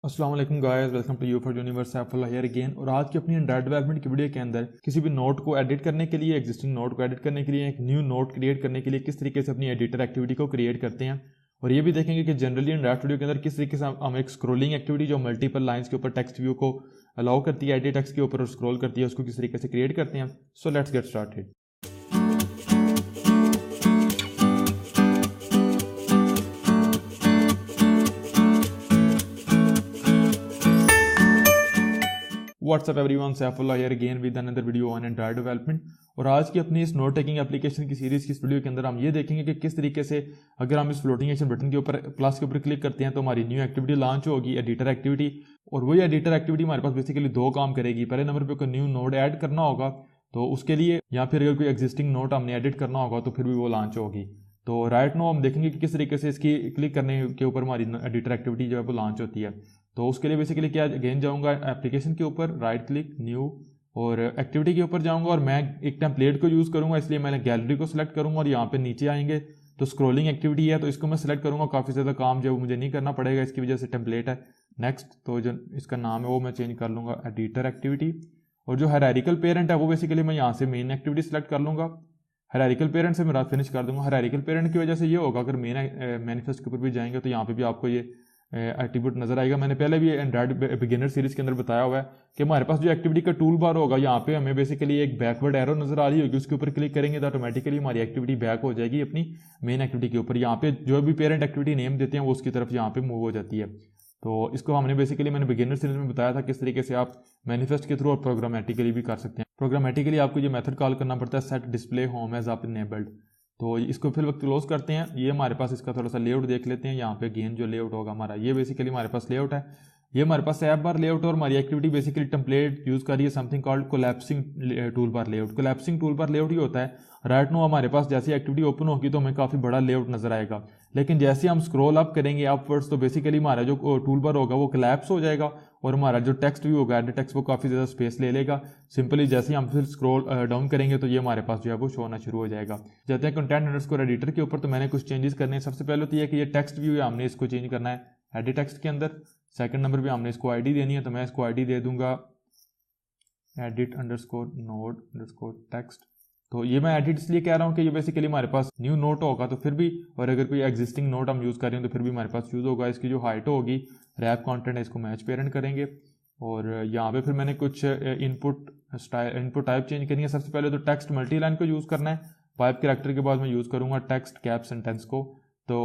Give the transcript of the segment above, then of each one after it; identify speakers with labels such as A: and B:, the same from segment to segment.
A: अस्सलाम वालेकुम guys, welcome to you for universe Saifullah here again. और आज की अपनी एंड्रॉइड डेवलपमेंट की वीडियो के अंदर किसी भी नोट को एडिट करने के लिए, एग्जिस्टिंग नोट को एडिट करने के लिए, एक न्यू नोट क्रिएट करने के लिए किस तरीके से अपनी एडिटर एक्टिविटी को क्रिएट करते हैं। और ये भी देखेंगे कि जनरली एंड्रॉइड वीडियो के अंदर किस तरीके से हम एक स्क्रोलिंग एक्टिविटी जो मल्टीपल लाइंस के ऊपर टेक्स्ट व्यू को अलाउ करती है, एडिट टेक्स्ट के ऊपर और स्क्रॉल करती है, उसको किस तरीके से क्रिएट करते हैं। So let's get started. WhatsApp everyone, Saifullah here again with another video on Android development. और आज की अपनी इस नोट टेकिंग एप्लीकेशन की सीरीज की इस वीडियो के अंदर हम ये देखेंगे कि किस तरीके से अगर हम इस फ्लोटिंग एक्शन बटन के ऊपर प्लस के ऊपर क्लिक करते हैं तो हमारी न्यू एक्टिविटी लॉन्च होगी, एडिटर एक्टिविटी। और वही एडिटर एक्टिविटी हमारे पास बेसिकली दो काम करेगी। पहले नंबर पे कोई न्यू नोड ऐड करना होगा तो उसके लिए, या फिर अगर कोई एग्जिस्टिंग नोट हमने एडिट करना होगा तो फिर भी वो लॉन्च होगी। तो राइट नो हम देखेंगे कि किस तरीके से इसकी क्लिक करने के ऊपर हमारी एडिटर एक्टिविटी जो है वो लॉन्च होती है। तो उसके लिए बेसिकली क्या, अगेन जाऊंगा एप्लीकेशन के ऊपर, राइट क्लिक, न्यू, और एक्टिविटी के ऊपर जाऊंगा और मैं एक टेम्पलेट को यूज़ करूंगा, इसलिए मैंने गैलरी को सिलेक्ट करूंगा। और यहाँ पे नीचे आएंगे तो स्क्रोलिंग एक्टिविटी है तो इसको मैं सिलेक्ट करूंगा। काफ़ी ज़्यादा काम जो मुझे नहीं करना पड़ेगा, इसकी वजह से टेम्पलेट है। नेक्स्ट, तो जो इसका नाम है वो मैं चेंज कर लूँगा एडिटर एक्टिविटी। और जो हायरार्किकल पेरेंट है वो बेसिकली मैं यहाँ से मेन एक्टिविटी सेलेक्ट कर लूँगा। हायरार्किकल पेरेंट से मेरा फिनिश कर दूंगा। हायरार्किकल पेरेंट की वजह से ये होगा, अगर मेन मैनिफेस्ट के ऊपर भी जाएंगे तो यहाँ पे भी आपको ये एट्रीब्यूट नजर आएगा। मैंने पहले भी एंड्रॉइड बिगिनर सीरीज के अंदर बताया हुआ है कि हमारे पास जो एक्टिविटी का टूल बार होगा, यहाँ पे हमें बेसिकली एक बैकवर्ड एरो नजर आ रही होगी, उसके ऊपर क्लिक करेंगे तो ऑटोमेटिकली हमारी एक्टिविटी बैक हो जाएगी अपनी मेन एक्टिविटी के ऊपर। यहाँ पे जो भी पेरेंट एक्टिविटी नेम देते हैं वो उसकी तरफ यहाँ पे मूव हो जाती है। तो इसको हमने बेसिकली, मैंने बिगिनर सीरीज में बताया था किस तरीके से आप मैनिफेस्ट के थ्रू और प्रोग्रामेटिकली भी कर सकते हैं। प्रोग्रामेटिकली आपको ये मेथड कॉल करना पड़ता है, सेट डिस्प्ले होम एज आप इनेबल्ड। तो इसको फिर वक्त क्लोज करते हैं। ये हमारे पास इसका थोड़ा सा लेआउट देख लेते हैं। यहाँ पे गेन जो लेआउट होगा हमारा, ये बेसिकली हमारे पास लेआउट है। ये हमारे पास ऐप बार लेआउट और हमारी एक्टिविटी बेसिकली टेम्पलेट यूज कर रही है something called collapsing tool bar layout. Collapsing tool bar layout ही होता है, राइट नो हमारे पास जैसी एक्टिविटी ओपन होगी तो हमें काफ़ी बड़ा लेआउट नजर आएगा, लेकिन जैसे हम स्क्रॉल अप करेंगे अपवर्ड्स तो बेसिकली हमारा जो टूल बार होगा वो कोलैप्स हो जाएगा और हमारा जो टेक्स्ट व्यू होगा, एडिट टेक्स्ट, वो काफ़ी ज़्यादा स्पेस ले लेगा। सिंपली जैसे ही हम फिर स्क्रॉल डाउन करेंगे तो ये हमारे पास जो है वो शो होना शुरू हो जाएगा। जाते हैं कंटेंट अंडरस्कोर एडिटर के ऊपर, तो मैंने कुछ चेंजेस करने हैं। सबसे पहले तो ये कि ये टेक्स्ट व्यू है, हमने इसको चेंज करना है एडिट टेक्स्ट के अंदर। सेकंड नंबर पे हमने इसको आईडी देनी है, तो मैं इसको आईडी दे दूंगा edit underscore node underscore text. तो ये मैं एडिट इसलिए कह रहा हूँ कि ये बेसिकली हमारे पास न्यू नोट होगा तो फिर भी, और अगर कोई एग्जिस्टिंग नोट हम यूज़ कर रहे हैं तो फिर भी हमारे पास यूज़ होगा। इसकी जो हाइट होगी, रैप कंटेंट है, इसको मैच पेरेंट करेंगे। और यहाँ पे फिर मैंने कुछ इनपुट टाइप चेंज करनी है। सबसे पहले तो टेक्स्ट मल्टी लाइन को यूज़ करना है। पाइप कैरेक्टर के बाद मैं यूज़ करूँगा टेक्स्ट कैप सेंटेंस को। तो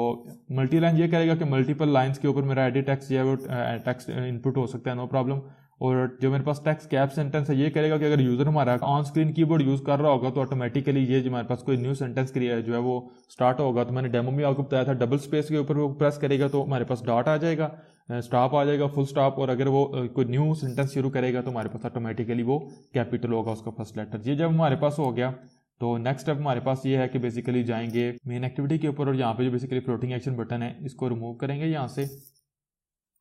A: मल्टी लाइन ये करेगा कि मल्टीपल लाइंस के ऊपर मेरा एडिट टेक्स्ट जो है वो टेक्स्ट इनपुट हो सकता है, नो प्रॉब्लम। और जो मेरे पास टेक्स्ट कैप सेंटेंस है ये करेगा कि अगर यूजर हमारा ऑन स्क्रीन कीबोर्ड यूज कर रहा होगा तो ऑटोमेटिकली ये जो हमारे पास कोई न्यू सेंटेंस जो है वो स्टार्ट होगा। तो मैंने डेमो में आपको बताया था, डबल स्पेस के ऊपर वो प्रेस करेगा तो हमारे पास डॉट आ जाएगा, स्टॉप आ जाएगा, फुल स्टॉप। और अगर वो कोई न्यू सेंटेंस शुरू करेगा तो हमारे पास ऑटोमेटिकली वो कैपिटल होगा उसका फर्स्ट लेटर। ये जब हमारे पास हो गया तो नेक्स्ट स्टेप हमारे पास ये है कि बेसिकली जाएंगे मेन एक्टिविटी के ऊपर और यहाँ पे जो बेसिकली फ्लोटिंग एक्शन बटन है इसको रिमूव करेंगे यहाँ से।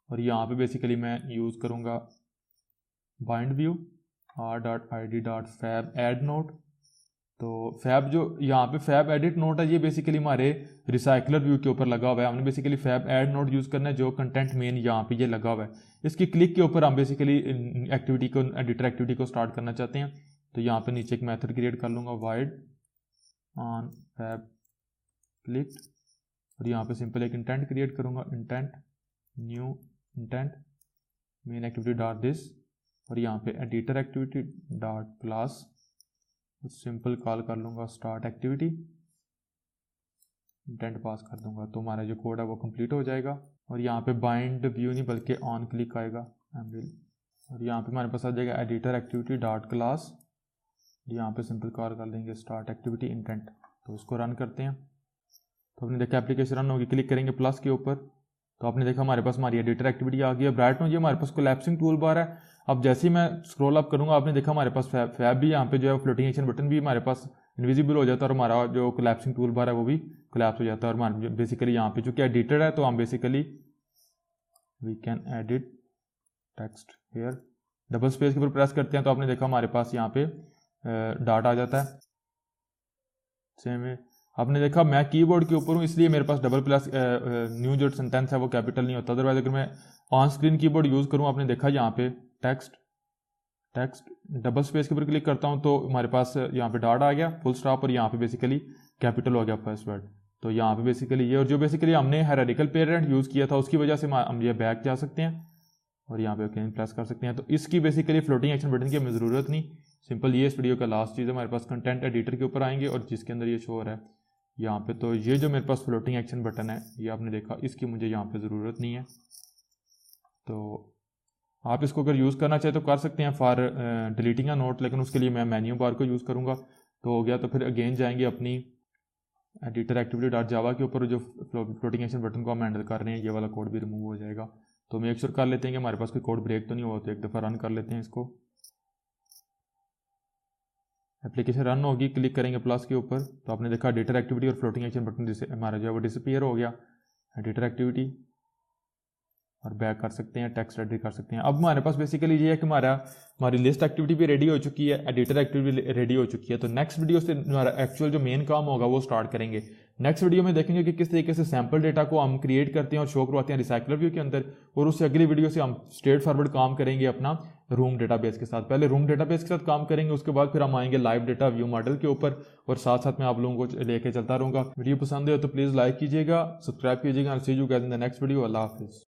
A: और यहाँ पे बेसिकली मैं यूज़ करूँगा bind view r.id.fab add note. तो फैब जो यहाँ पे फैब एडिट नोट है ये बेसिकली हमारे रिसाइकलर व्यू के ऊपर लगा हुआ है। हमने basically fab add note use करना है, जो कंटेंट मेन यहाँ पे ये लगा हुआ है। इसकी क्लिक के ऊपर हम बेसिकली एक्टिविटी को, एडिटर एक्टिविटी को स्टार्ट करना चाहते हैं। तो यहाँ पे नीचे एक मेथड क्रिएट कर लूँगा, वाइड ऑन फैब क्लिक, और यहाँ पे सिंपल एक इंटेंट क्रिएट करूँगा, intent new intent main activity dot this, और यहाँ पे editor activity dot class simple call कर लूँगा स्टार्ट एक्टिविटी, इंटेंट पास कर दूंगा तो हमारा जो कोड है वो कंप्लीट हो जाएगा। और यहाँ पे बाइंड व्यू नहीं बल्कि ऑन क्लिक आएगा, और यहाँ पे हमारे पास आ जाएगा एडिटर एक्टिविटी डॉट क्लास, यहाँ पे सिंपल कॉल कर देंगे स्टार्ट एक्टिविटी इंटेंट। तो उसको रन करते हैं तो आपने देखा एप्लीकेशन रन होगी। क्लिक करेंगे प्लस के ऊपर तो आपने देखा हमारे पास हमारी एडिटर एक्टिविटी आ गई है। ब्राइट में ये हमारे पास कोलैप्सिंग टूल बार है। अब जैसे ही मैं स्क्रॉल अप करूंगा आपने देखा हमारे पास फैब भी यहाँ पे जो है फ्लोटिंग एक्शन बटन भी हमारे पास इनविजिबल हो जाता है और हमारा जो कोलैप्सिंग टूल बार है वो भी कोलैप्स हो जाता है। और हमारे बेसिकली यहाँ पे चूंकि एडिटेड है तो हम basically we can edit text here, double space के ऊपर प्रेस करते हैं तो आपने देखा हमारे पास यहाँ पे डॉट आ जाता है। सेम आपने देखा मैं कीबोर्ड के ऊपर हूँ इसलिए मेरे पास डबल प्लस न्यू जो सेंटेंस है वो कैपिटल नहीं होता। अदरवाइज अगर मैं ऑन स्क्रीन कीबोर्ड यूज़ करूँ, आपने देखा यहाँ पे टेक्स्ट डबल स्पेस के ऊपर क्लिक करता हूँ तो हमारे पास यहाँ पे डॉट आ गया, फुल स्टॉप, और यहाँ पे बेसिकली कैपिटल हो गया फर्स्ट वर्ड। तो यहाँ पे बेसिकली ये, और जो बेसिकली हमने हायरार्किकल पेरेंट यूज़ किया था उसकी वजह से हम ये बैक जा सकते हैं और यहाँ पे ओके प्रेस कर सकते हैं। तो इसकी बेसिकली फ्लोटिंग एक्शन बटन की हमें ज़रूरत नहीं, सिंपल ये इस वीडियो का लास्ट चीज़ है। हमारे पास कंटेंट एडिटर के ऊपर आएंगे और जिसके अंदर ये शो हो रहा है यहाँ पे, तो ये जो मेरे पास फ्लोटिंग एक्शन बटन है ये आपने देखा, इसकी मुझे यहाँ पे ज़रूरत नहीं है। तो आप इसको अगर यूज़ करना चाहे तो कर सकते हैं फॉर डिलीटिंग अ नोट, लेकिन उसके लिए मैं मेन्यू बार को यूज़ करूँगा। तो हो गया, तो फिर अगेन जाएंगे अपनी एडिटर एक्टिविटी डॉट जावा के ऊपर, जो फ्लोटिंग एक्शन बटन को हम हैंडल कर रहे हैं ये वाला कोड भी रिमूव हो जाएगा। तो मेक श्योर कर लेते हैं कि हमारे पास कोई कोड ब्रेक तो नहीं हुआ, तो एक दफ़ा रन कर लेते हैं इसको। एप्लीकेशन रन होगी, क्लिक करेंगे प्लस के ऊपर, तो आपने देखा एडिटर एक्टिविटी और फ्लोटिंग एक्शन बटन हमारा जो है वो डिसअपीयर हो गया। एडिटर एक्टिविटी और बैक कर सकते हैं, टेक्स्ट रेडी कर सकते हैं। अब हमारे पास बेसिकली ये है कि हमारी लिस्ट एक्टिविटी भी रेडी हो चुकी है, एडिटर एक्टिविटी रेडी हो चुकी है। तो नेक्स्ट वीडियो से हमारा एक्चुअल जो मेन काम होगा वो स्टार्ट करेंगे। नेक्स्ट वीडियो में देखेंगे कि किस तरीके से सैम्पल डेटा को हम क्रिएट करते हैं और शो करवाते हैं रिसाइकलर व्यू के अंदर, और उससे अगली वीडियो से हम स्ट्रेट फॉरवर्ड काम करेंगे अपना रूम डेटाबेस के साथ। पहले रूम डेटाबेस के साथ काम करेंगे, उसके बाद फिर हम आएंगे लाइव डेटा व्यू मॉडल के ऊपर, और साथ साथ मैं आप लोगों को लेके चलता रहूँगा। वीडियो पसंद है तो प्लीज़ लाइक कीजिएगा, सब्सक्राइब कीजिएगा। See you guys in the next video. अल्लाह हाफिज़।